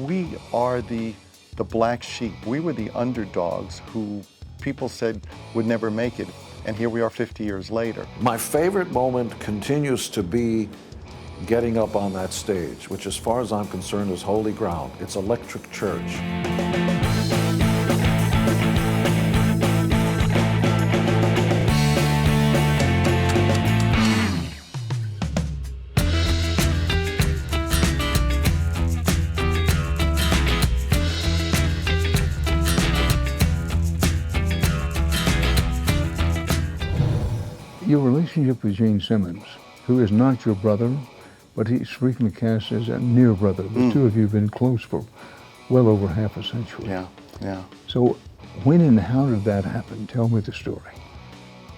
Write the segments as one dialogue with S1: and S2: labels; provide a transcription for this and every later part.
S1: We are the black sheep. We were the underdogs who people said would never make it. And here we are 50 years later.
S2: My favorite moment continues to be getting up on that stage, which as far as I'm concerned is holy ground. It's electric church.
S3: Your relationship with Gene Simmons, who is not your brother, but he's frequently cast as a near brother. The two of you have been close for well over half a century.
S1: Yeah.
S3: So when and how did that happen? Tell me the story.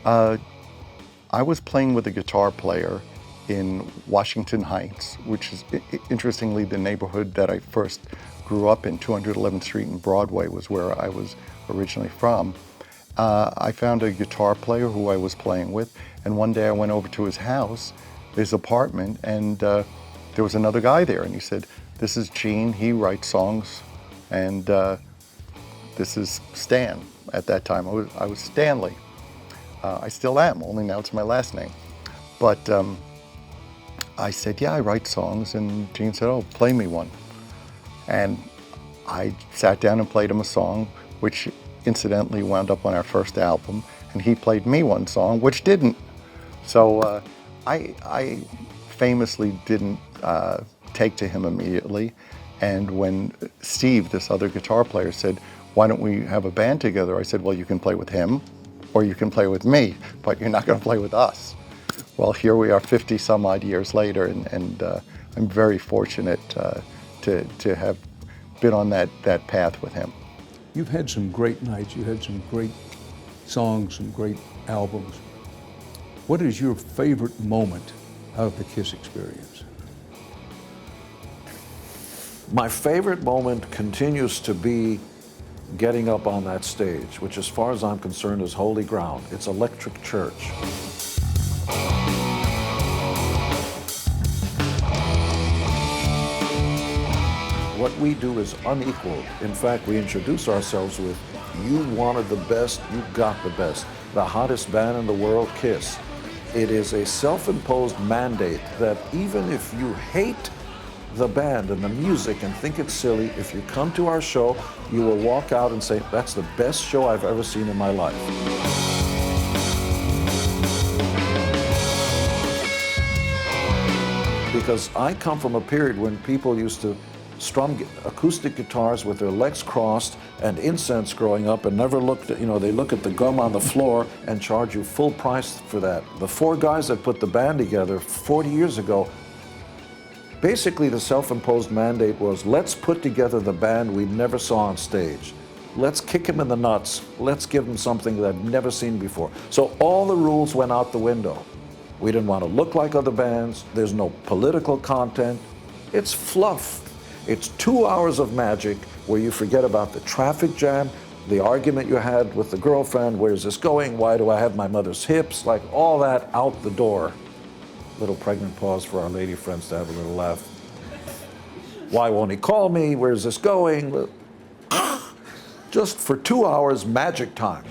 S1: I was playing with a guitar player in Washington Heights, which is interestingly the neighborhood that I first grew up in. 211th Street and Broadway was where I was originally from. I found a guitar player who I was playing with, and one day I went over to his house, his apartment, and there was another guy there, and he said, "This is Gene, he writes songs, and this is Stan." At that time, I was Stanley. I still am, only now it's my last name. But I said, "Yeah, I write songs," and Gene said, "Oh, play me one." And I sat down and played him a song, which incidentally wound up on our first album, and he played me one song, which didn't. So I famously didn't take to him immediately, and when Steve, this other guitar player, said, "Why don't we have a band together?" I said, "Well, you can play with him, or you can play with me, but you're not going to play with us." Well, here we are 50 some odd years later, and I'm very fortunate to have been on that path with him.
S3: You've had some great nights, you had some great songs, some great albums. What is your favorite moment of the Kiss experience?
S2: My favorite moment continues to be getting up on that stage, which as far as I'm concerned is holy ground. It's electric church. What we do is unequaled. In fact, we introduce ourselves with, "You wanted the best, you got the best." The hottest band in the world, Kiss. It is a self-imposed mandate that even if you hate the band and the music and think it's silly, if you come to our show, you will walk out and say, "That's the best show I've ever seen in my life." Because I come from a period when people used to strum acoustic guitars with their legs crossed and incense growing up and never looked at, they look at the gum on the floor and charge you full price for that. The four guys that put the band together 40 years ago, basically the self-imposed mandate was, let's put together the band we never saw on stage. Let's kick him in the nuts. Let's give him something that I've never seen before. So all the rules went out the window. We didn't want to look like other bands. There's no political content. It's fluff. It's 2 hours of magic where you forget about the traffic jam, the argument you had with the girlfriend, where's this going, why do I have my mother's hips, like all that out the door. Little pregnant pause for our lady friends to have a little laugh. Why won't he call me, where's this going? Just for 2 hours, magic time.